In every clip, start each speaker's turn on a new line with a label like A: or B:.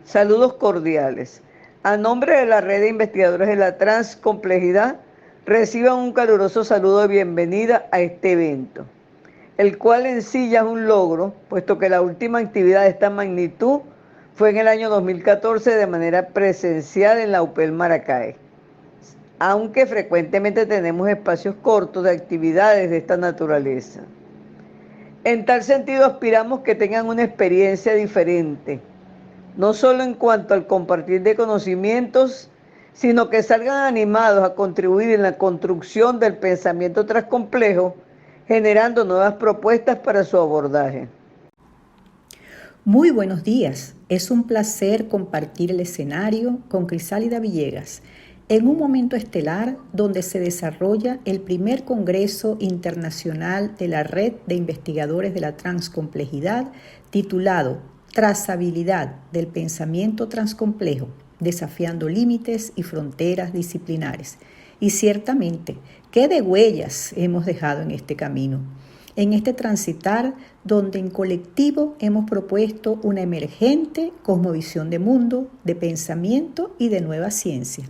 A: Saludos cordiales. A nombre de la Red de Investigadores de la Transcomplejidad, reciban un caluroso saludo de bienvenida a este evento, el cual en sí ya es un logro, puesto que la última actividad de esta magnitud fue en el año 2014 de manera presencial en la UPEL Maracay, aunque frecuentemente tenemos espacios cortos de actividades de esta naturaleza. En tal sentido, aspiramos que tengan una experiencia diferente, no solo en cuanto al compartir de conocimientos, sino que salgan animados a contribuir en la construcción del pensamiento transcomplejo, generando nuevas propuestas para su abordaje.
B: Muy buenos días, es un placer compartir el escenario con Crisálida Villegas en un momento estelar donde se desarrolla el primer Congreso Internacional de la Red de Investigadores de la Transcomplejidad titulado Trazabilidad del Pensamiento Transcomplejo, desafiando límites y fronteras disciplinares. Y ciertamente, ¿qué de huellas hemos dejado en este camino? En este transitar donde en colectivo hemos propuesto una emergente cosmovisión de mundo, de pensamiento y de nueva ciencia.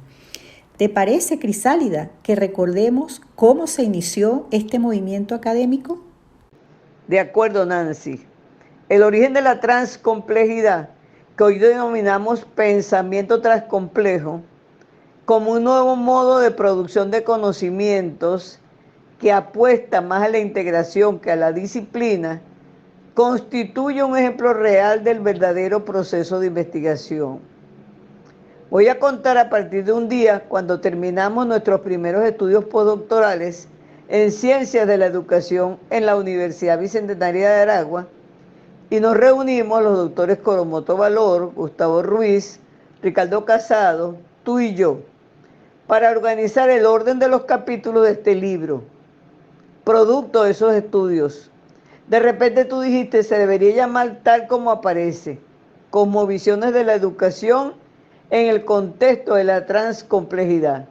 B: ¿Te parece, Crisálida, que recordemos cómo se inició este movimiento académico?
A: De acuerdo, Nancy. El origen de la transcomplejidad, que hoy denominamos pensamiento transcomplejo, como un nuevo modo de producción de conocimientos que apuesta más a la integración que a la disciplina, constituye un ejemplo real del verdadero proceso de investigación. Voy a contar a partir de un día cuando terminamos nuestros primeros estudios postdoctorales en Ciencias de la Educación en la Universidad Bicentenaria de Aragua y nos reunimos los doctores Coromoto Valor, Gustavo Ruiz, Ricardo Casado, tú y yo, para organizar el orden de los capítulos de este libro, producto de esos estudios. De repente tú dijiste, se debería llamar tal como aparece, Cosmovisiones de la Educación en el contexto de la transcomplejidad.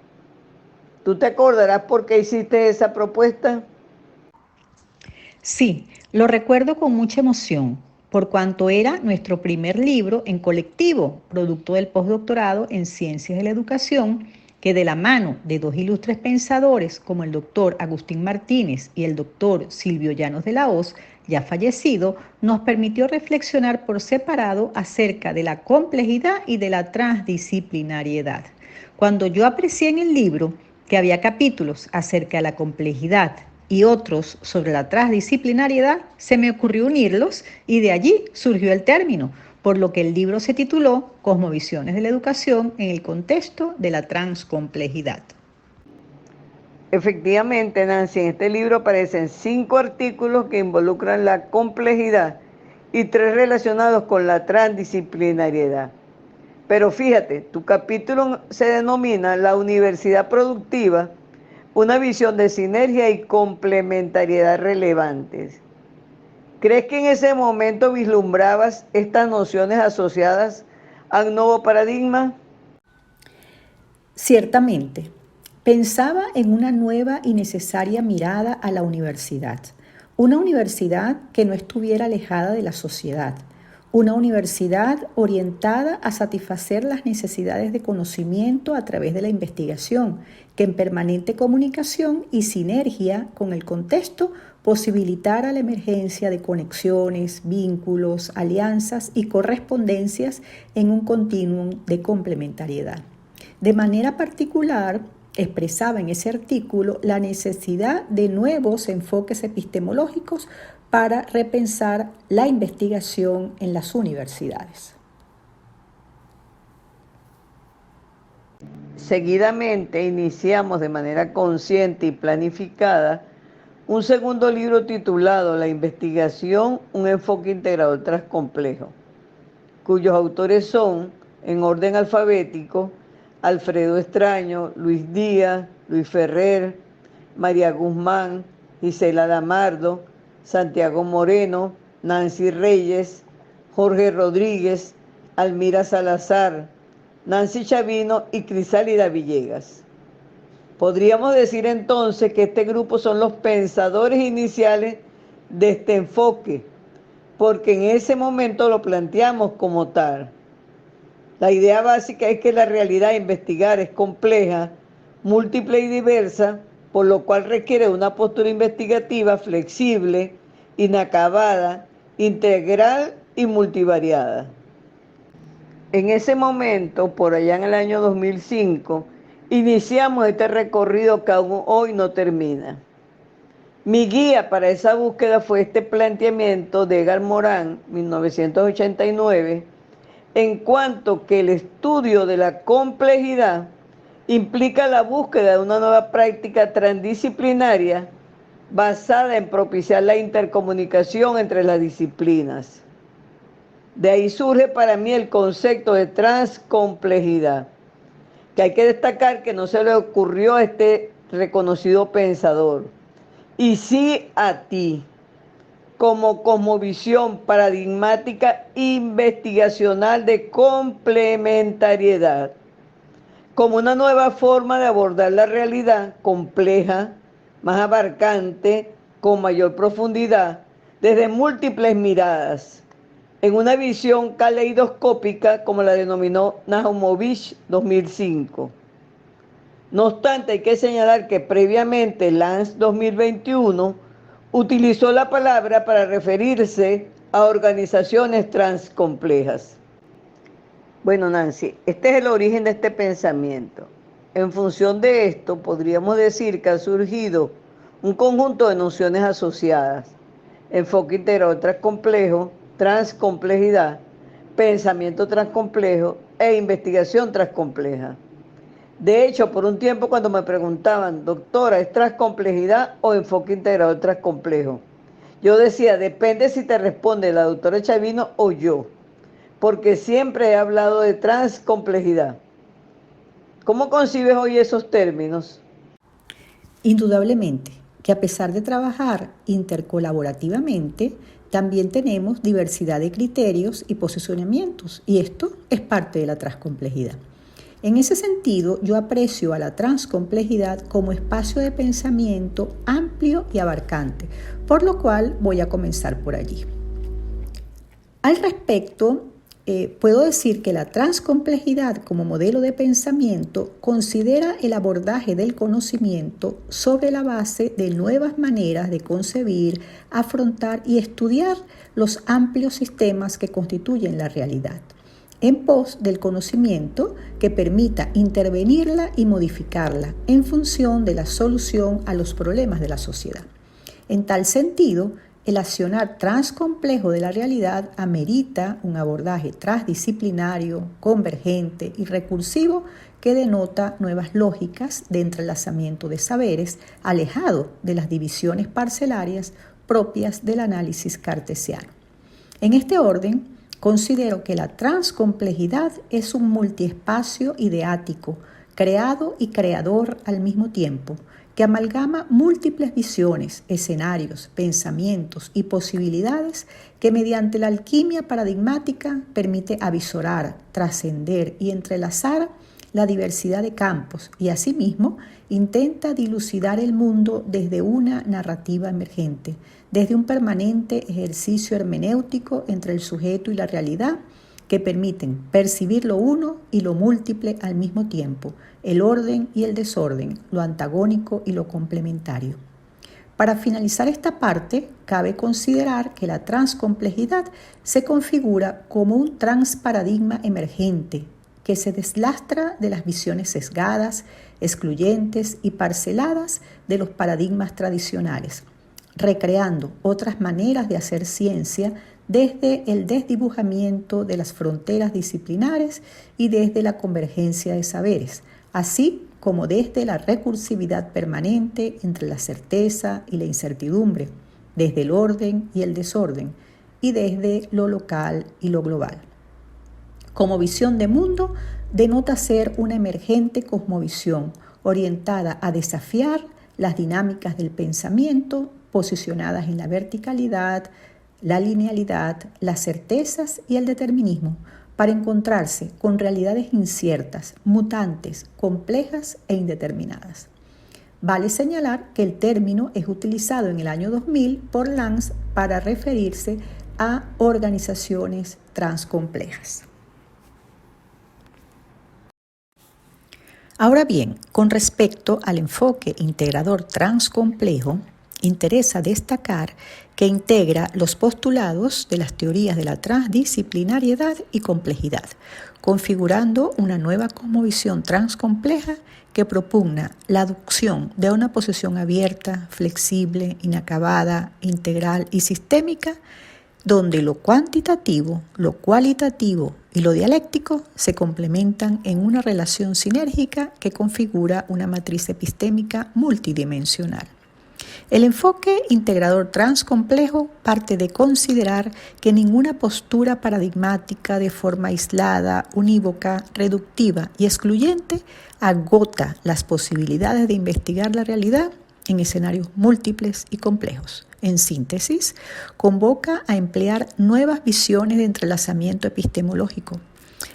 A: ¿Tú te acordarás por qué hiciste esa propuesta?
B: Sí, lo recuerdo con mucha emoción, por cuanto era nuestro primer libro en colectivo, producto del postdoctorado en Ciencias de la Educación, que de la mano de dos ilustres pensadores como el doctor Agustín Martínez y el doctor Silvio Llanos de la Hoz, ya fallecido, nos permitió reflexionar por separado acerca de la complejidad y de la transdisciplinariedad. Cuando yo aprecié en el libro que había capítulos acerca de la complejidad y otros sobre la transdisciplinariedad, se me ocurrió unirlos y de allí surgió el término, por lo que el libro se tituló Cosmovisiones de la Educación en el contexto de la transcomplejidad.
A: Efectivamente, Nancy, en este libro aparecen 5 artículos que involucran la complejidad y 3 relacionados con la transdisciplinariedad. Pero fíjate, tu capítulo se denomina La Universidad Productiva, una visión de sinergia y complementariedad relevantes. ¿Crees que en ese momento vislumbrabas estas nociones asociadas a un nuevo paradigma?
B: Ciertamente, pensaba en una nueva y necesaria mirada a la universidad. Una universidad que no estuviera alejada de la sociedad. Una universidad orientada a satisfacer las necesidades de conocimiento a través de la investigación, que en permanente comunicación y sinergia con el contexto posibilitara la emergencia de conexiones, vínculos, alianzas y correspondencias en un continuum de complementariedad. De manera particular, expresaba en ese artículo la necesidad de nuevos enfoques epistemológicos para repensar la investigación en las universidades.
A: Seguidamente iniciamos de manera consciente y planificada un segundo libro titulado La investigación, un enfoque integrador transcomplejo, cuyos autores son, en orden alfabético, Alfredo Extraño, Luis Díaz, Luis Ferrer, María Guzmán, Gisela Damardo, Santiago Moreno, Nancy Reyes, Jorge Rodríguez, Almira Salazar, Nancy Chavino y Crisálida Villegas. Podríamos decir entonces que este grupo son los pensadores iniciales de este enfoque, porque en ese momento lo planteamos como tal. La idea básica es que la realidad a investigar es compleja, múltiple y diversa, por lo cual requiere una postura investigativa flexible, inacabada, integral y multivariada. En ese momento, por allá en el año 2005, iniciamos este recorrido que aún hoy no termina. Mi guía para esa búsqueda fue este planteamiento de Edgar Morin, 1989, en cuanto que el estudio de la complejidad implica la búsqueda de una nueva práctica transdisciplinaria basada en propiciar la intercomunicación entre las disciplinas. De ahí surge para mí el concepto de transcomplejidad, que hay que destacar que no se le ocurrió a este reconocido pensador, y sí a ti, como cosmovisión paradigmática investigacional de complementariedad, como una nueva forma de abordar la realidad compleja, más abarcante, con mayor profundidad, desde múltiples miradas, en una visión caleidoscópica como la denominó Nahumovich 2005. No obstante, hay que señalar que previamente Lance 2021 utilizó la palabra para referirse a organizaciones transcomplejas. Bueno, Nancy, este es el origen de este pensamiento. En función de esto, podríamos decir que ha surgido un conjunto de nociones asociadas: enfoque integral transcomplejo, transcomplejidad, pensamiento transcomplejo e investigación transcompleja. De hecho, por un tiempo cuando me preguntaban, doctora, ¿es transcomplejidad o enfoque integral transcomplejo? Yo decía, depende si te responde la doctora Chavino o yo, porque siempre he hablado de transcomplejidad. ¿Cómo concibes hoy esos términos?
B: Indudablemente que a pesar de trabajar intercolaborativamente, también tenemos diversidad de criterios y posicionamientos, y esto es parte de la transcomplejidad. En ese sentido, yo aprecio a la transcomplejidad como espacio de pensamiento amplio y abarcante, por lo cual voy a comenzar por allí. Al respecto, puedo decir que la transcomplejidad como modelo de pensamiento considera el abordaje del conocimiento sobre la base de nuevas maneras de concebir, afrontar y estudiar los amplios sistemas que constituyen la realidad, en pos del conocimiento que permita intervenirla y modificarla en función de la solución a los problemas de la sociedad. En tal sentido, el accionar transcomplejo de la realidad amerita un abordaje transdisciplinario, convergente y recursivo que denota nuevas lógicas de entrelazamiento de saberes, alejado de las divisiones parcelarias propias del análisis cartesiano. En este orden, considero que la transcomplejidad es un multiespacio ideático, creado y creador al mismo tiempo, que amalgama múltiples visiones, escenarios, pensamientos y posibilidades que mediante la alquimia paradigmática permite avisorar, trascender y entrelazar la diversidad de campos y asimismo intenta dilucidar el mundo desde una narrativa emergente, desde un permanente ejercicio hermenéutico entre el sujeto y la realidad que permiten percibir lo uno y lo múltiple al mismo tiempo, el orden y el desorden, lo antagónico y lo complementario. Para finalizar esta parte, cabe considerar que la transcomplejidad se configura como un transparadigma emergente que se deslastra de las visiones sesgadas, excluyentes y parceladas de los paradigmas tradicionales, recreando otras maneras de hacer ciencia desde el desdibujamiento de las fronteras disciplinares y desde la convergencia de saberes, así como desde la recursividad permanente entre la certeza y la incertidumbre, desde el orden y el desorden, y desde lo local y lo global. Como visión de mundo, denota ser una emergente cosmovisión orientada a desafiar las dinámicas del pensamiento posicionadas en la verticalidad, la linealidad, las certezas y el determinismo, para encontrarse con realidades inciertas, mutantes, complejas e indeterminadas. Vale señalar que el término es utilizado en el año 2000 por Lance para referirse a organizaciones transcomplejas. Ahora bien, con respecto al enfoque integrador transcomplejo, interesa destacar que integra los postulados de las teorías de la transdisciplinariedad y complejidad, configurando una nueva cosmovisión transcompleja que propugna la adopción de una posición abierta, flexible, inacabada, integral y sistémica, donde lo cuantitativo, lo cualitativo y lo dialéctico se complementan en una relación sinérgica que configura una matriz epistémica multidimensional. El enfoque integrador transcomplejo parte de considerar que ninguna postura paradigmática de forma aislada, unívoca, reductiva y excluyente agota las posibilidades de investigar la realidad en escenarios múltiples y complejos. En síntesis, convoca a emplear nuevas visiones de entrelazamiento epistemológico,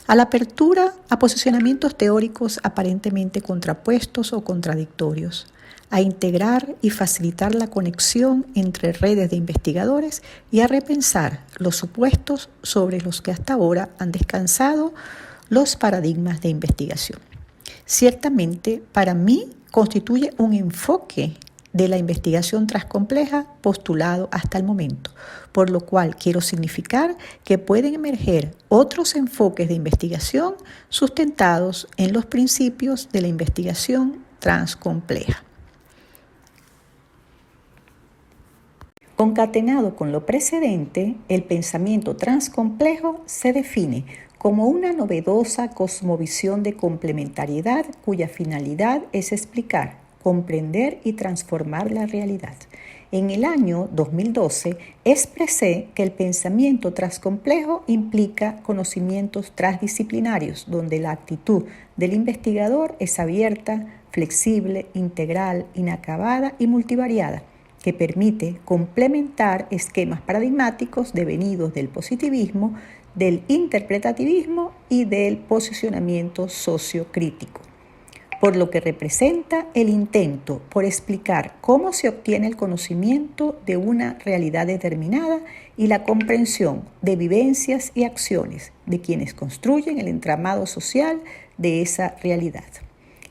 B: a la apertura a posicionamientos teóricos aparentemente contrapuestos o contradictorios, a integrar y facilitar la conexión entre redes de investigadores y a repensar los supuestos sobre los que hasta ahora han descansado los paradigmas de investigación. Ciertamente, para mí, constituye un enfoque de la investigación transcompleja postulado hasta el momento, por lo cual quiero significar que pueden emerger otros enfoques de investigación sustentados en los principios de la investigación transcompleja. Concatenado con lo precedente, el pensamiento transcomplejo se define como una novedosa cosmovisión de complementariedad cuya finalidad es explicar, comprender y transformar la realidad. En el año 2012 expresé que el pensamiento transcomplejo implica conocimientos transdisciplinarios, donde la actitud del investigador es abierta, flexible, integral, inacabada y multivariada, que permite complementar esquemas paradigmáticos devenidos del positivismo, del interpretativismo y del posicionamiento sociocrítico, por lo que representa el intento por explicar cómo se obtiene el conocimiento de una realidad determinada y la comprensión de vivencias y acciones de quienes construyen el entramado social de esa realidad.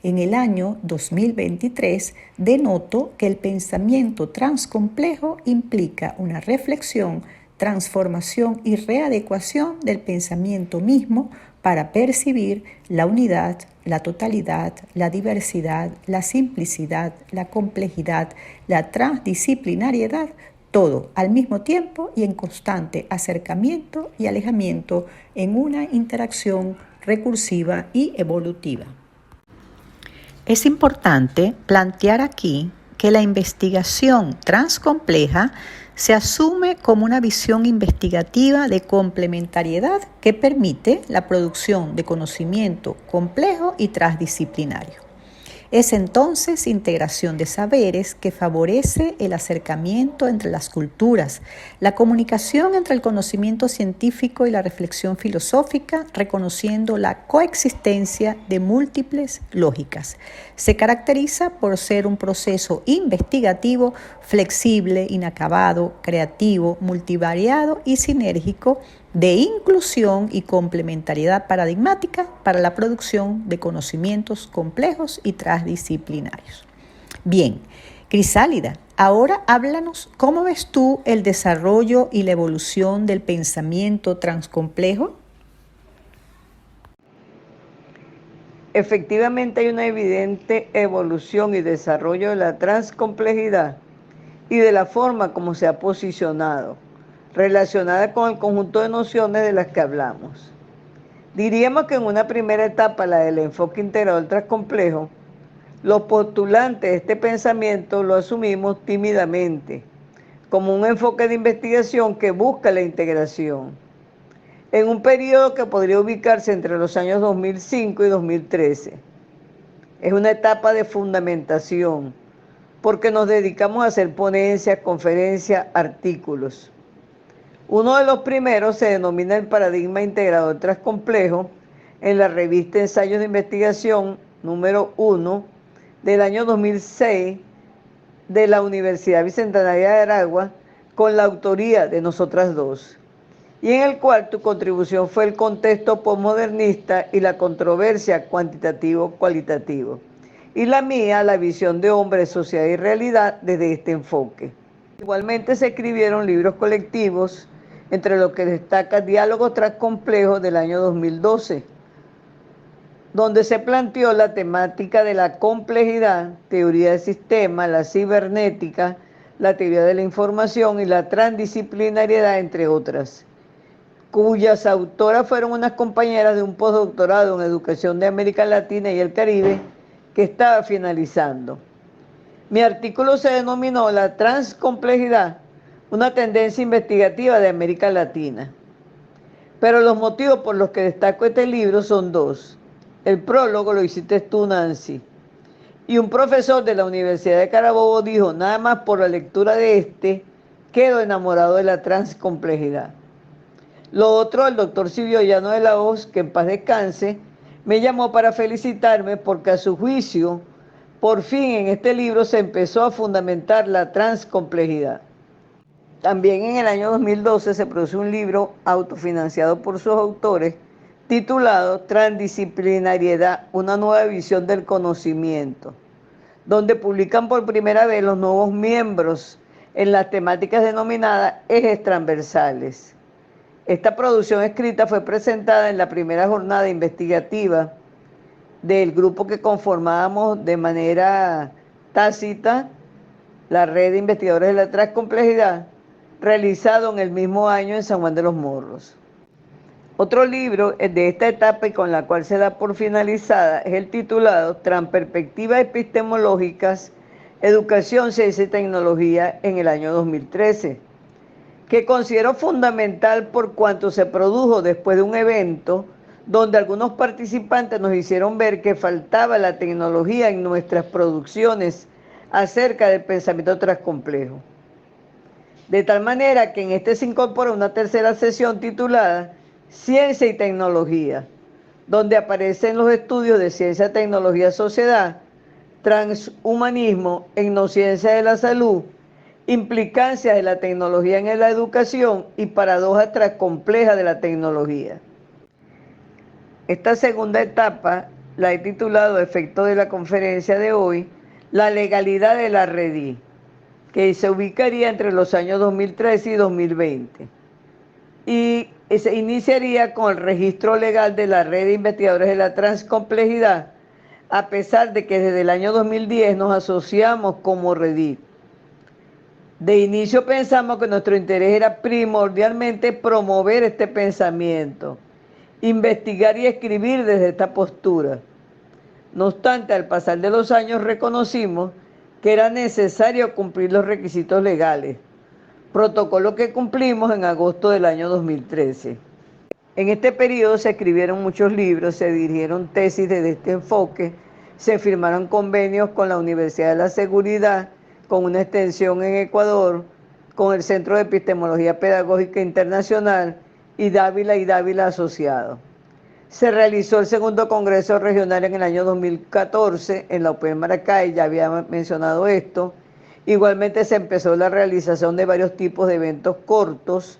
B: En el año 2023 denoto que el pensamiento transcomplejo implica una reflexión, transformación y readecuación del pensamiento mismo para percibir la unidad, la totalidad, la diversidad, la simplicidad, la complejidad, la transdisciplinariedad, todo al mismo tiempo y en constante acercamiento y alejamiento en una interacción recursiva y evolutiva. Es importante plantear aquí que la investigación transcompleja se asume como una visión investigativa de complementariedad que permite la producción de conocimiento complejo y transdisciplinario. Es entonces integración de saberes que favorece el acercamiento entre las culturas, la comunicación entre el conocimiento científico y la reflexión filosófica, reconociendo la coexistencia de múltiples lógicas. Se caracteriza por ser un proceso investigativo flexible, inacabado, creativo, multivariado y sinérgico, de inclusión y complementariedad paradigmática para la producción de conocimientos complejos y transdisciplinarios. Bien, Crisálida, ahora háblanos cómo ves tú el desarrollo y la evolución del pensamiento transcomplejo.
A: Efectivamente hay una evidente evolución y desarrollo de la transcomplejidad y de la forma como se ha posicionado, relacionada con el conjunto de nociones de las que hablamos. Diríamos que en una primera etapa, la del enfoque integrador transcomplejo, los postulantes de este pensamiento lo asumimos tímidamente, como un enfoque de investigación que busca la integración, en un periodo que podría ubicarse entre los años 2005 y 2013. Es una etapa de fundamentación, porque nos dedicamos a hacer ponencias, conferencias, artículos. Uno de los primeros se denomina el paradigma integrador transcomplejo en la revista Ensayos de Investigación número 1 del año 2006 de la Universidad Bicentenaria de Aragua, con la autoría de nosotras dos. y en el cual tu contribución fue el contexto posmodernista y la controversia cuantitativo-cualitativo. Y la mía, la visión de hombre, sociedad y realidad desde este enfoque. Igualmente se escribieron libros colectivos, entre los que destaca Diálogos Transcomplejos del año 2012, donde se planteó la temática de la complejidad, teoría del sistema, la cibernética, la teoría de la información y la transdisciplinariedad, entre otras, cuyas autoras fueron unas compañeras de un postdoctorado en Educación de América Latina y el Caribe que estaba finalizando. Mi artículo se denominó La transcomplejidad, una tendencia investigativa de América Latina. Pero los motivos por los que destaco este libro son dos. El prólogo lo hiciste tú, Nancy. Y un profesor de la Universidad de Carabobo dijo, nada más por la lectura de este, quedo enamorado de la transcomplejidad. Lo otro, el doctor Silvio Llano de la Hoz, que en paz descanse, me llamó para felicitarme porque a su juicio, por fin en este libro se empezó a fundamentar la transcomplejidad. También en el año 2012 se produjo un libro autofinanciado por sus autores titulado Transdisciplinariedad, una nueva visión del conocimiento, donde publican por primera vez los nuevos miembros en las temáticas denominadas ejes transversales. Esta producción escrita fue presentada en la primera jornada investigativa del grupo que conformábamos de manera tácita, la Red de Investigadores de la Transcomplejidad, realizado en el mismo año en San Juan de los Morros. Otro libro de esta etapa y con la cual se da por finalizada es el titulado Transperspectivas epistemológicas, Educación, Ciencia y Tecnología en el año 2013, que considero fundamental por cuanto se produjo después de un evento donde algunos participantes nos hicieron ver que faltaba la tecnología en nuestras producciones acerca del pensamiento transcomplejo. De tal manera que en este se incorpora una tercera sesión titulada Ciencia y Tecnología, donde aparecen los estudios de ciencia, tecnología, sociedad, transhumanismo, etnociencia de la salud, implicancias de la tecnología en la educación y paradojas transcomplejas de la tecnología. Esta segunda etapa la he titulado, efecto de la conferencia de hoy, la legalidad de la REDI, que se ubicaría entre los años 2013 y 2020. Y se iniciaría con el registro legal de la Red de Investigadores de la Transcomplejidad, a pesar de que desde el año 2010 nos asociamos como REDI. De inicio pensamos que nuestro interés era primordialmente promover este pensamiento, investigar y escribir desde esta postura. No obstante, al pasar de los años reconocimos que era necesario cumplir los requisitos legales, protocolo que cumplimos en agosto del año 2013. En este periodo se escribieron muchos libros, se dirigieron tesis desde este enfoque, se firmaron convenios con la Universidad de la Seguridad, con una extensión en Ecuador, con el Centro de Epistemología Pedagógica Internacional y Dávila Asociados. Se realizó el segundo Congreso Regional en el año 2014 en la UPEL Maracay, ya había mencionado esto. Igualmente se empezó la realización de varios tipos de eventos cortos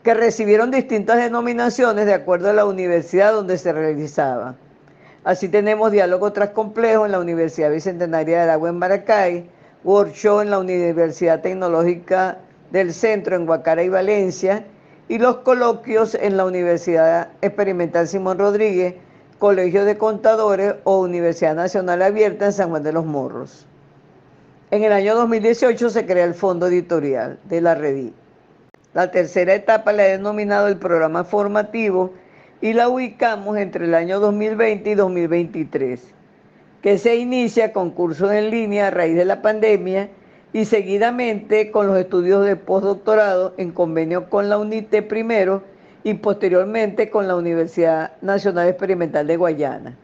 A: que recibieron distintas denominaciones de acuerdo a la universidad donde se realizaba. Así tenemos Diálogo Transcomplejo en la Universidad Bicentenaria de Aragua en Maracay, workshop en la Universidad Tecnológica del Centro en Guacara y Valencia, y los coloquios en la Universidad Experimental Simón Rodríguez, Colegio de Contadores o Universidad Nacional Abierta en San Juan de los Morros. En el año 2018 se crea el Fondo Editorial de la REDI. La tercera etapa la he denominado el programa formativo y la ubicamos entre el año 2020 y 2023, que se inicia con cursos en línea a raíz de la pandemia y seguidamente con los estudios de postdoctorado en convenio con la UNITE primero y posteriormente con la Universidad Nacional Experimental de Guayana,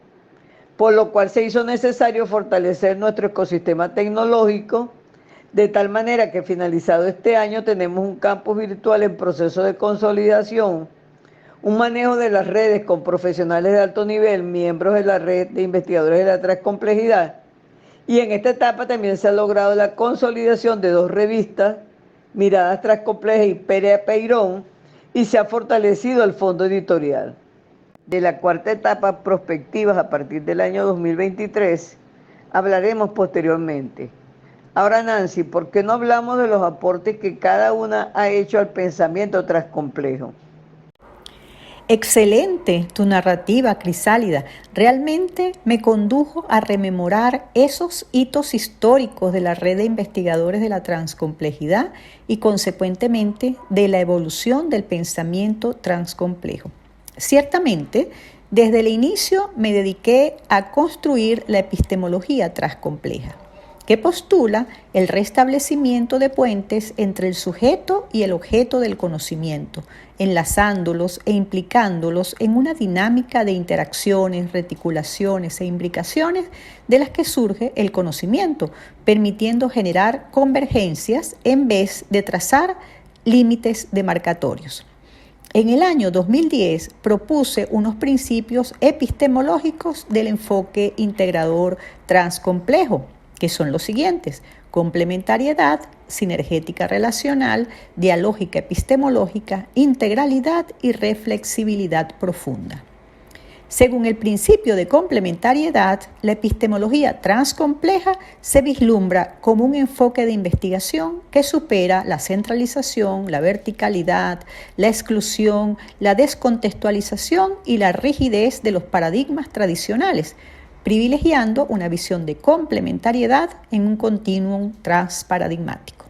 A: por lo cual se hizo necesario fortalecer nuestro ecosistema tecnológico, de tal manera que finalizado este año tenemos un campus virtual en proceso de consolidación, un manejo de las redes con profesionales de alto nivel, miembros de la Red de Investigadores de la Transcomplejidad, y en esta etapa también se ha logrado la consolidación de dos revistas, Miradas Transcomplejas y Perea Peirón, y se ha fortalecido el fondo editorial. De la cuarta etapa, prospectivas a partir del año 2023, hablaremos posteriormente. Ahora, Nancy, ¿por qué no hablamos de los aportes que cada una ha hecho al pensamiento transcomplejo?
B: Excelente tu narrativa, Crisálida. Realmente me condujo a rememorar esos hitos históricos de la red de investigadores de la transcomplejidad y, consecuentemente, de la evolución del pensamiento transcomplejo. Ciertamente, desde el inicio me dediqué a construir la epistemología transcompleja, que postula el restablecimiento de puentes entre el sujeto y el objeto del conocimiento, enlazándolos e implicándolos en una dinámica de interacciones, reticulaciones e imbricaciones de las que surge el conocimiento, permitiendo generar convergencias en vez de trazar límites demarcatorios. En el año 2010 propuse unos principios epistemológicos del enfoque integrador transcomplejo, que son los siguientes: complementariedad, sinergética relacional, dialógica epistemológica, integralidad y reflexibilidad profunda. Según el principio de complementariedad, la epistemología transcompleja se vislumbra como un enfoque de investigación que supera la centralización, la verticalidad, la exclusión, la descontextualización y la rigidez de los paradigmas tradicionales, privilegiando una visión de complementariedad en un continuum transparadigmático.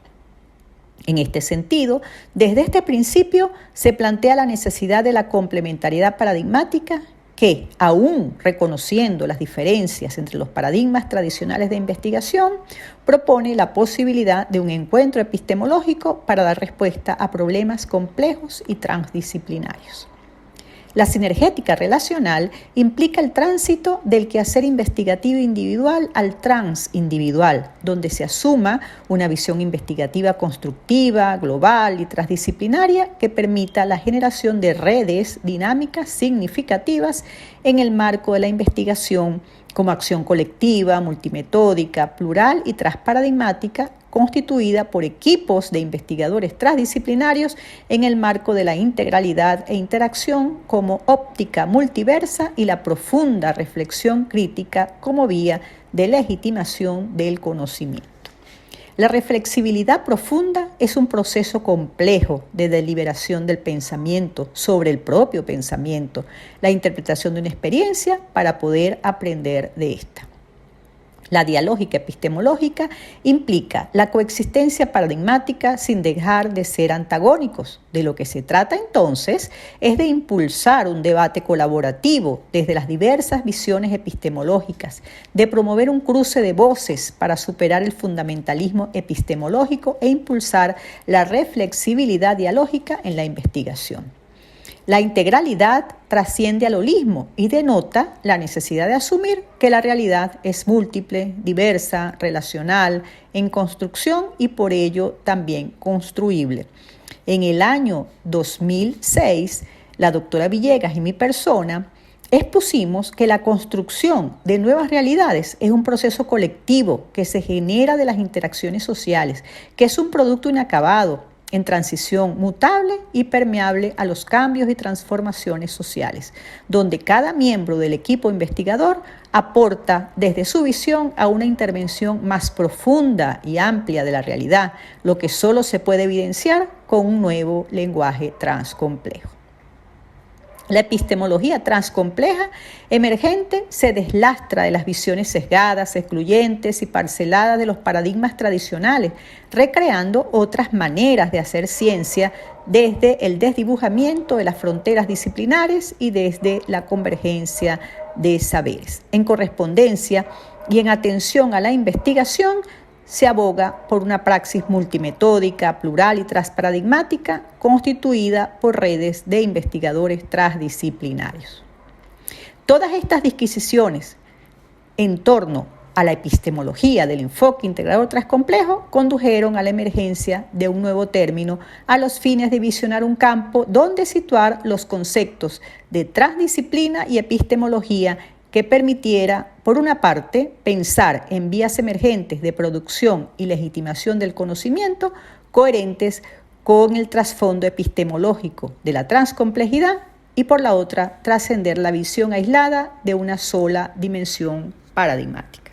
B: En este sentido, desde este principio se plantea la necesidad de la complementariedad paradigmática que, aún reconociendo las diferencias entre los paradigmas tradicionales de investigación, propone la posibilidad de un encuentro epistemológico para dar respuesta a problemas complejos y transdisciplinarios. La sinergética relacional implica el tránsito del quehacer investigativo individual al transindividual, donde se asuma una visión investigativa constructiva, global y transdisciplinaria que permita la generación de redes dinámicas significativas en el marco de la investigación como acción colectiva, multimetódica, plural y transparadigmática, constituida por equipos de investigadores transdisciplinarios en el marco de la integralidad e interacción como óptica multiversa y la profunda reflexión crítica como vía de legitimación del conocimiento. La reflexibilidad profunda es un proceso complejo de deliberación del pensamiento sobre el propio pensamiento, la interpretación de una experiencia para poder aprender de esta. La dialógica epistemológica implica la coexistencia paradigmática sin dejar de ser antagónicos. De lo que se trata entonces es de impulsar un debate colaborativo desde las diversas visiones epistemológicas, de promover un cruce de voces para superar el fundamentalismo epistemológico e impulsar la reflexibilidad dialógica en la investigación. La integralidad trasciende al holismo y denota la necesidad de asumir que la realidad es múltiple, diversa, relacional, en construcción y por ello también construible. En el año 2006, la doctora Villegas y mi persona expusimos que la construcción de nuevas realidades es un proceso colectivo que se genera de las interacciones sociales, que es un producto inacabado, en transición mutable y permeable a los cambios y transformaciones sociales, donde cada miembro del equipo investigador aporta desde su visión a una intervención más profunda y amplia de la realidad, lo que solo se puede evidenciar con un nuevo lenguaje transcomplejo. La epistemología transcompleja emergente se deslastra de las visiones sesgadas, excluyentes y parceladas de los paradigmas tradicionales, recreando otras maneras de hacer ciencia desde el desdibujamiento de las fronteras disciplinares y desde la convergencia de saberes. En correspondencia y en atención a la investigación, se aboga por una praxis multimetódica, plural y transparadigmática constituida por redes de investigadores transdisciplinarios. Todas estas disquisiciones en torno a la epistemología del enfoque integrador transcomplejo condujeron a la emergencia de un nuevo término a los fines de visionar un campo donde situar los conceptos de transdisciplina y epistemología que permitiera, por una parte, pensar en vías emergentes de producción y legitimación del conocimiento coherentes con el trasfondo epistemológico de la transcomplejidad y por la otra, trascender la visión aislada de una sola dimensión paradigmática.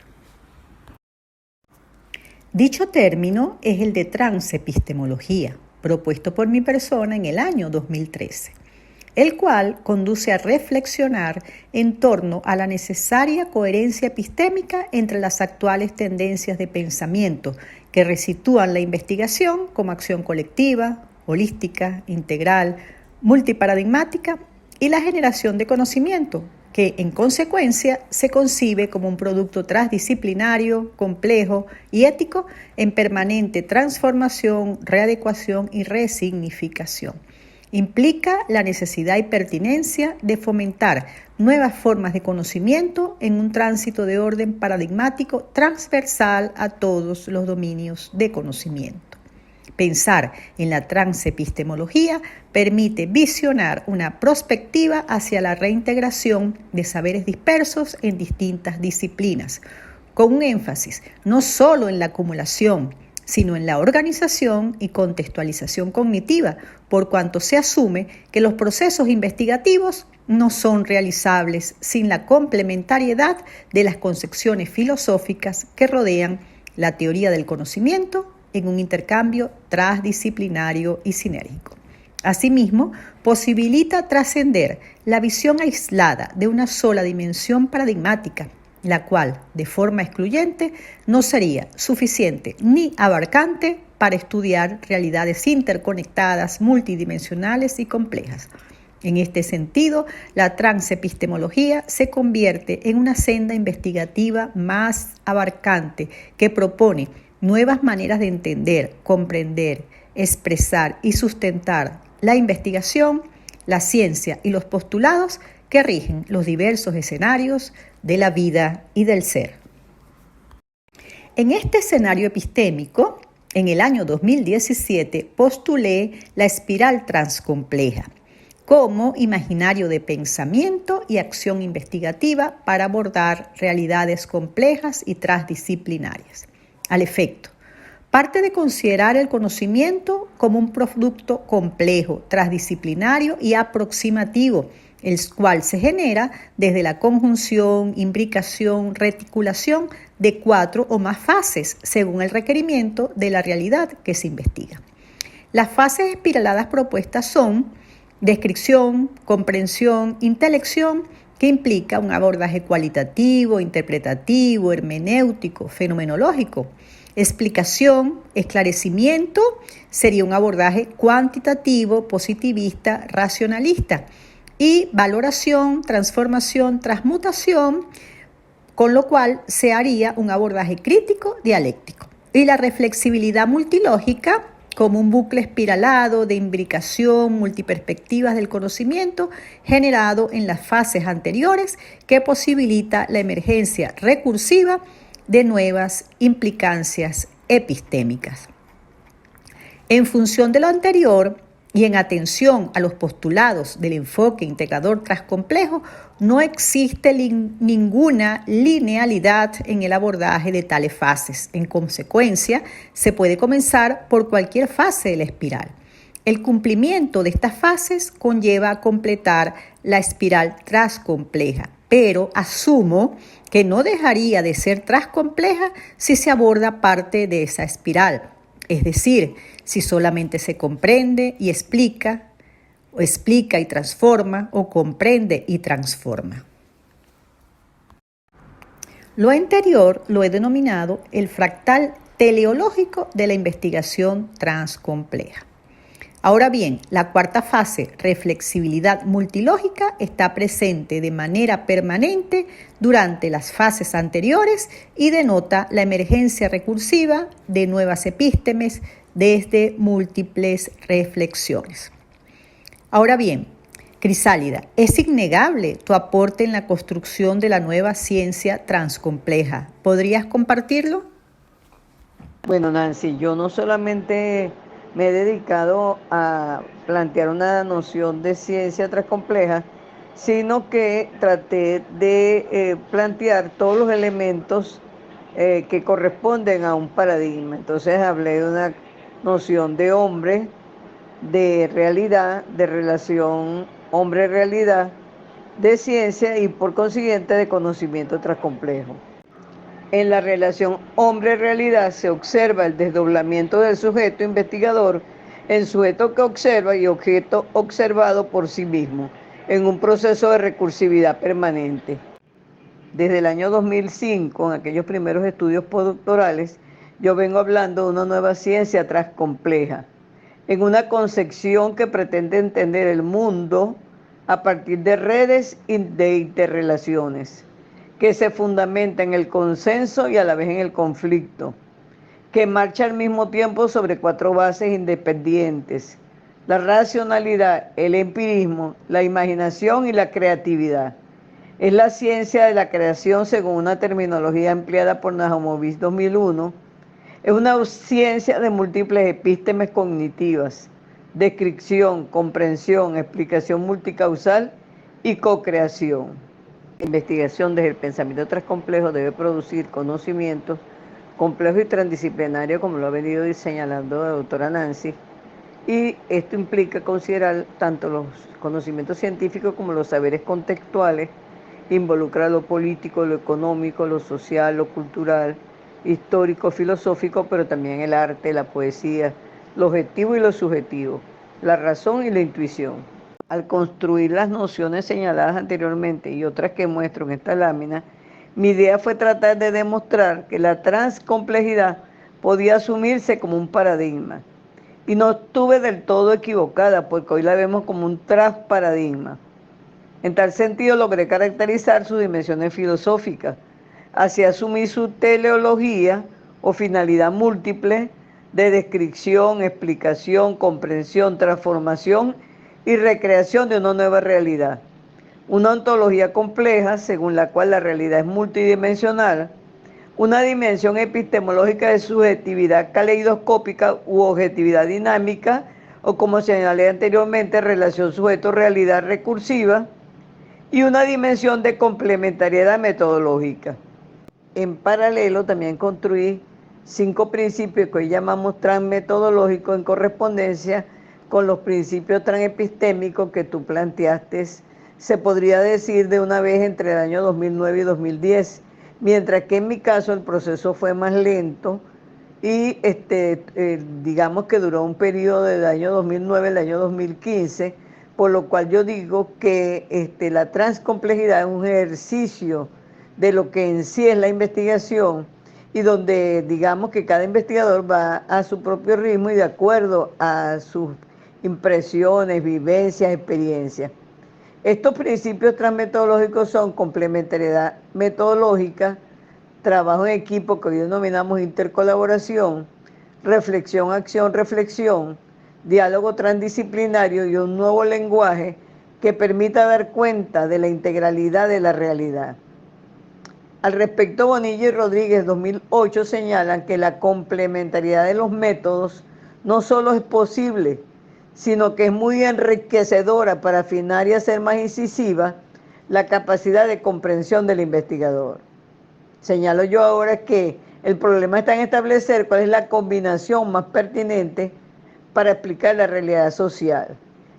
B: Dicho término es el de transepistemología, propuesto por mi persona en el año 2013, el cual conduce a reflexionar en torno a la necesaria coherencia epistémica entre las actuales tendencias de pensamiento que resitúan la investigación como acción colectiva, holística, integral, multiparadigmática y la generación de conocimiento, que en consecuencia se concibe como un producto transdisciplinario, complejo y ético en permanente transformación, readecuación y resignificación. Implica la necesidad y pertinencia de fomentar nuevas formas de conocimiento en un tránsito de orden paradigmático transversal a todos los dominios de conocimiento. Pensar en la transepistemología permite visionar una perspectiva hacia la reintegración de saberes dispersos en distintas disciplinas, con un énfasis no solo en la acumulación, sino en la organización y contextualización cognitiva, por cuanto se asume que los procesos investigativos no son realizables sin la complementariedad de las concepciones filosóficas que rodean la teoría del conocimiento en un intercambio transdisciplinario y sinérgico. Asimismo, posibilita trascender la visión aislada de una sola dimensión paradigmática, la cual, de forma excluyente, no sería suficiente ni abarcante para estudiar realidades interconectadas, multidimensionales y complejas. En este sentido, la transepistemología se convierte en una senda investigativa más abarcante que propone nuevas maneras de entender, comprender, expresar y sustentar la investigación, la ciencia y los postulados que rigen los diversos escenarios de la vida y del ser. En este escenario epistémico, en el año 2017 postulé la espiral transcompleja como imaginario de pensamiento y acción investigativa para abordar realidades complejas y transdisciplinarias. Al efecto, parte de considerar el conocimiento como un producto complejo, transdisciplinario y aproximativo, el cual se genera desde la conjunción, imbricación, reticulación de 4 o más fases, según el requerimiento de la realidad que se investiga. Las fases espiraladas propuestas son descripción, comprensión, intelección, que implica un abordaje cualitativo, interpretativo, hermenéutico, fenomenológico. Explicación, esclarecimiento, sería un abordaje cuantitativo, positivista, racionalista. Y valoración, transformación, transmutación, con lo cual se haría un abordaje crítico, dialéctico. Y la reflexibilidad multilógica, como un bucle espiralado de imbricación, multiperspectivas del conocimiento generado en las fases anteriores, que posibilita la emergencia recursiva de nuevas implicancias epistémicas. En función de lo anterior y en atención a los postulados del enfoque integrador transcomplejo, no existe ninguna linealidad en el abordaje de tales fases. En consecuencia, se puede comenzar por cualquier fase de la espiral. El cumplimiento de estas fases conlleva a completar la espiral transcompleja, pero asumo que no dejaría de ser transcompleja si se aborda parte de esa espiral, es decir, si solamente se comprende y explica, o explica y transforma, o comprende y transforma. Lo anterior lo he denominado el fractal teleológico de la investigación transcompleja. Ahora bien, la cuarta fase, reflexibilidad multilógica, está presente de manera permanente durante las fases anteriores y denota la emergencia recursiva de nuevas epístemes desde múltiples reflexiones. Ahora bien, Crisálida, es innegable tu aporte en la construcción de la nueva ciencia transcompleja. ¿Podrías compartirlo?
A: Bueno, Nancy, yo no solamente me he dedicado a plantear una noción de ciencia transcompleja, sino que traté de plantear todos los elementos que corresponden a un paradigma. Entonces hablé de una noción de hombre, de realidad, de relación hombre-realidad, de ciencia y por consiguiente de conocimiento transcomplejo. En la relación hombre-realidad se observa el desdoblamiento del sujeto investigador en sujeto que observa y objeto observado por sí mismo, en un proceso de recursividad permanente. Desde el año 2005, en aquellos primeros estudios postdoctorales, yo vengo hablando de una nueva ciencia transcompleja, en una concepción que pretende entender el mundo a partir de redes de interrelaciones, que se fundamenta en el consenso y a la vez en el conflicto, que marcha al mismo tiempo sobre 4 bases independientes: la racionalidad, el empirismo, la imaginación y la creatividad. Es la ciencia de la creación según una terminología empleada por Najamovic 2001. Es una ciencia de múltiples epístemes cognitivas: descripción, comprensión, explicación multicausal y co-creación. La investigación desde el pensamiento transcomplejo debe producir conocimientos complejos y transdisciplinarios, como lo ha venido señalando la doctora Nancy, y esto implica considerar tanto los conocimientos científicos como los saberes contextuales, involucra lo político, lo económico, lo social, lo cultural, histórico, filosófico, pero también el arte, la poesía, lo objetivo y lo subjetivo, la razón y la intuición. Al construir las nociones señaladas anteriormente y otras que muestro en esta lámina, mi idea fue tratar de demostrar que la transcomplejidad podía asumirse como un paradigma. Y no estuve del todo equivocada, porque hoy la vemos como un transparadigma. En tal sentido, logré caracterizar sus dimensiones filosóficas, así asumí su teleología o finalidad múltiple de descripción, explicación, comprensión, transformación y recreación de una nueva realidad. Una ontología compleja, según la cual la realidad es multidimensional, una dimensión epistemológica de subjetividad caleidoscópica u objetividad dinámica, o como señalé anteriormente, relación sujeto-realidad recursiva, y una dimensión de complementariedad metodológica. En paralelo también construí 5 principios que hoy llamamos transmetodológicos en correspondencia con los principios transepistémicos que tú planteaste, se podría decir de una vez, entre el año 2009 y 2010, mientras que en mi caso el proceso fue más lento y digamos que duró un periodo del año 2009 al año 2015, por lo cual yo digo que la transcomplejidad es un ejercicio de lo que en sí es la investigación, y donde digamos que cada investigador va a su propio ritmo y de acuerdo a sus impresiones, vivencias, experiencias. Estos principios transmetodológicos son complementariedad metodológica, trabajo en equipo, que hoy denominamos intercolaboración, reflexión, acción, reflexión, diálogo transdisciplinario y un nuevo lenguaje que permita dar cuenta de la integralidad de la realidad. Al respecto, Bonilla y Rodríguez 2008 señalan que la complementariedad de los métodos no solo es posible, sino que es muy enriquecedora para afinar y hacer más incisiva la capacidad de comprensión del investigador. Señalo yo ahora que el problema está en establecer cuál es la combinación más pertinente para explicar la realidad social,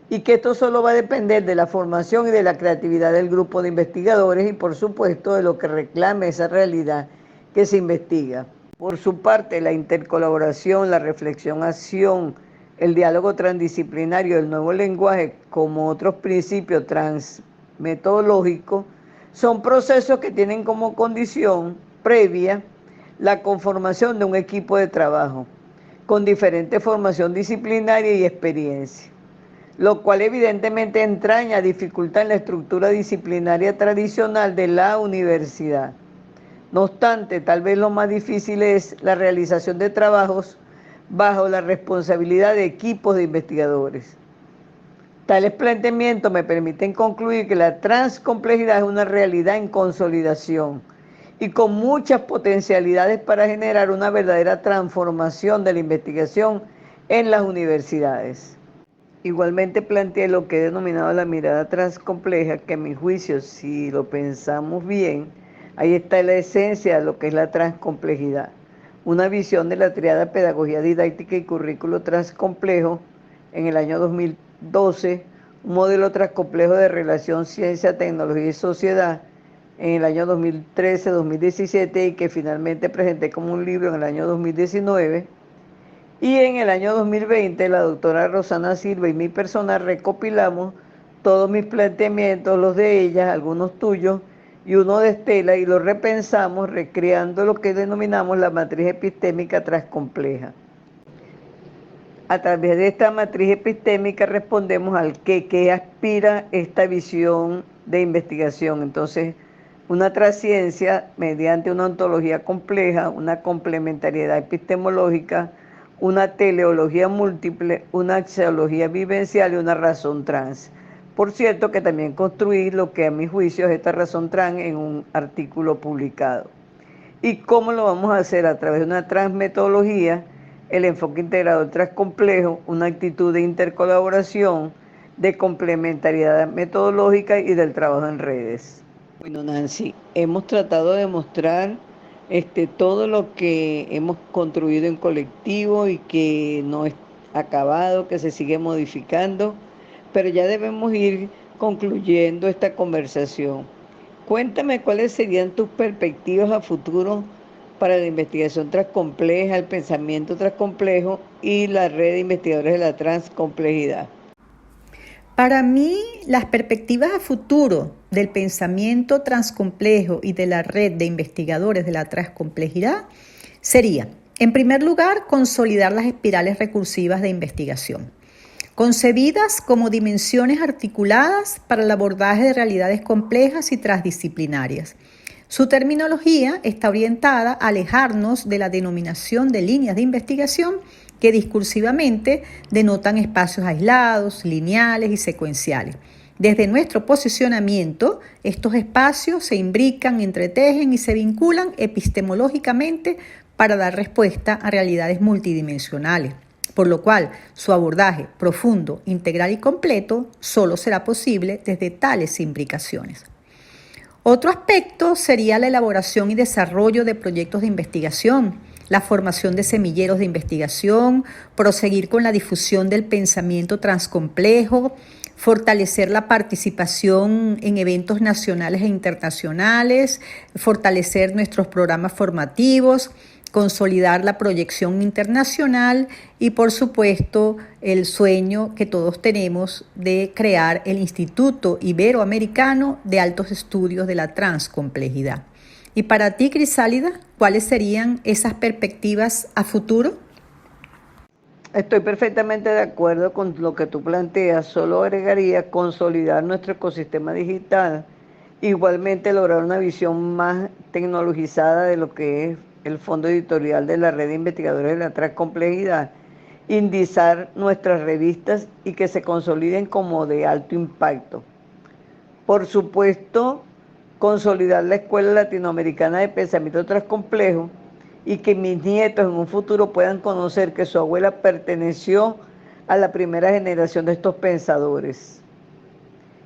A: y que esto solo va a depender de la formación y de la creatividad del grupo de investigadores y, por supuesto, de lo que reclame esa realidad que se investiga. Por su parte, la intercolaboración, la reflexión-acción, el diálogo transdisciplinario, el nuevo lenguaje, como otros principios transmetodológicos, son procesos que tienen como condición previa la conformación de un equipo de trabajo con diferente formación disciplinaria y experiencia, lo cual evidentemente entraña dificultad en la estructura disciplinaria tradicional de la universidad. No obstante, tal vez lo más difícil es la realización de trabajos bajo la responsabilidad de equipos de investigadores. Tales planteamientos me permiten concluir que la transcomplejidad es una realidad en consolidación y con muchas potencialidades para generar una verdadera transformación de la investigación en las universidades. Igualmente planteé lo que he denominado la mirada transcompleja, que a mi juicio, si lo pensamos bien, ahí está la esencia de lo que es la transcomplejidad. Una visión de la triada pedagogía didáctica y currículo transcomplejo, en el año 2012, un modelo transcomplejo de relación ciencia, tecnología y sociedad en el año 2013-2017 y que finalmente presenté como un libro en el año 2019. Y en el año 2020 la doctora Rosana Silva y mi persona recopilamos todos mis planteamientos, los de ella, algunos tuyos y uno de Estela, y lo repensamos recreando lo que denominamos la matriz epistémica transcompleja. A través de esta matriz epistémica respondemos al que aspira esta visión de investigación. Entonces, una trasciencia mediante una ontología compleja, una complementariedad epistemológica, una teleología múltiple, una axiología vivencial y una razón trans. Por cierto, que también construí lo que a mi juicio es esta razón trans en un artículo publicado. ¿Y cómo lo vamos a hacer? A través de una transmetodología, el enfoque integrador transcomplejo, una actitud de intercolaboración, de complementariedad metodológica y del trabajo en redes. Bueno, Nancy, hemos tratado de mostrar todo lo que hemos construido en colectivo y que no es acabado, que se sigue modificando, pero ya debemos ir concluyendo esta conversación. Cuéntame cuáles serían tus perspectivas a futuro para la investigación transcompleja, el pensamiento transcomplejo y la red de investigadores de la transcomplejidad.
B: Para mí, las perspectivas a futuro del pensamiento transcomplejo y de la red de investigadores de la transcomplejidad sería, en primer lugar, consolidar las espirales recursivas de investigación, concebidas como dimensiones articuladas para el abordaje de realidades complejas y transdisciplinarias. Su terminología está orientada a alejarnos de la denominación de líneas de investigación que discursivamente denotan espacios aislados, lineales y secuenciales. Desde nuestro posicionamiento, estos espacios se imbrican, entretejen y se vinculan epistemológicamente para dar respuesta a realidades multidimensionales, por lo cual su abordaje profundo, integral y completo solo será posible desde tales imbricaciones. Otro aspecto sería la elaboración y desarrollo de proyectos de investigación, la formación de semilleros de investigación, proseguir con la difusión del pensamiento transcomplejo, fortalecer la participación en eventos nacionales e internacionales, fortalecer nuestros programas formativos, consolidar la proyección internacional y, por supuesto, el sueño que todos tenemos de crear el Instituto Iberoamericano de Altos Estudios de la Transcomplejidad. Y para ti, Crisálida, ¿cuáles serían esas perspectivas a futuro?
A: Estoy perfectamente de acuerdo con lo que tú planteas, solo agregaría consolidar nuestro ecosistema digital, igualmente lograr una visión más tecnologizada de lo que es el fondo editorial de la red de investigadores de la transcomplejidad, indizar nuestras revistas y que se consoliden como de alto impacto. Por supuesto, consolidar la Escuela Latinoamericana de Pensamiento Transcomplejo y que mis nietos en un futuro puedan conocer que su abuela perteneció a la primera generación de estos pensadores.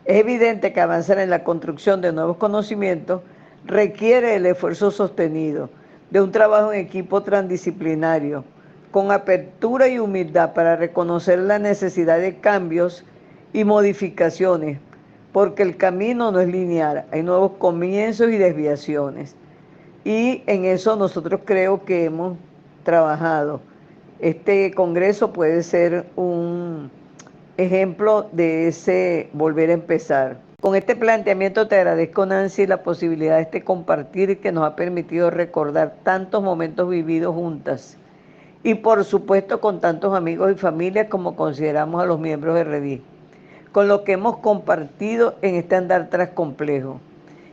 A: Es evidente que avanzar en la construcción de nuevos conocimientos requiere el esfuerzo sostenido de un trabajo en equipo transdisciplinario, con apertura y humildad para reconocer la necesidad de cambios y modificaciones, porque el camino no es lineal, hay nuevos comienzos y desviaciones. Y en eso nosotros creo que hemos trabajado. Este congreso puede ser un ejemplo de ese volver a empezar. Con este planteamiento te agradezco, Nancy, la posibilidad de compartir que nos ha permitido recordar tantos momentos vividos juntas. Y por supuesto con tantos amigos y familias como consideramos a los miembros de Redí, con lo que hemos compartido en este andar transcomplejo.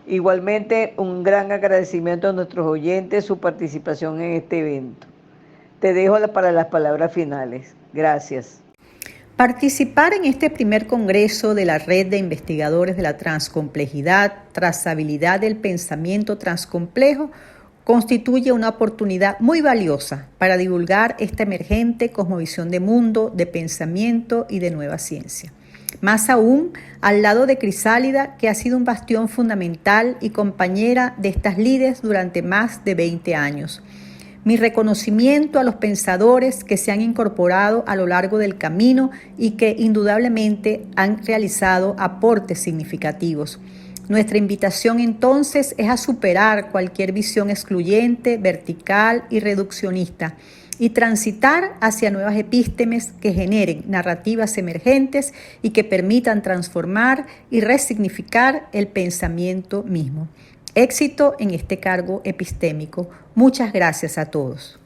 A: Igualmente, un gran agradecimiento a nuestros oyentes, su participación en este evento. Te dejo para las palabras finales. Gracias.
B: Participar en este primer congreso de la Red de Investigadores de la Transcomplejidad, Trazabilidad del Pensamiento Transcomplejo, constituye una oportunidad muy valiosa para divulgar esta emergente cosmovisión de mundo, de pensamiento y de nueva ciencia. Más aún, al lado de Crisálida, que ha sido un bastión fundamental y compañera de estas líderes durante más de 20 años. Mi reconocimiento a los pensadores que se han incorporado a lo largo del camino y que indudablemente han realizado aportes significativos. Nuestra invitación entonces es a superar cualquier visión excluyente, vertical y reduccionista y transitar hacia nuevas epístemes que generen narrativas emergentes y que permitan transformar y resignificar el pensamiento mismo. Éxito en este cargo epistémico. Muchas gracias a todos.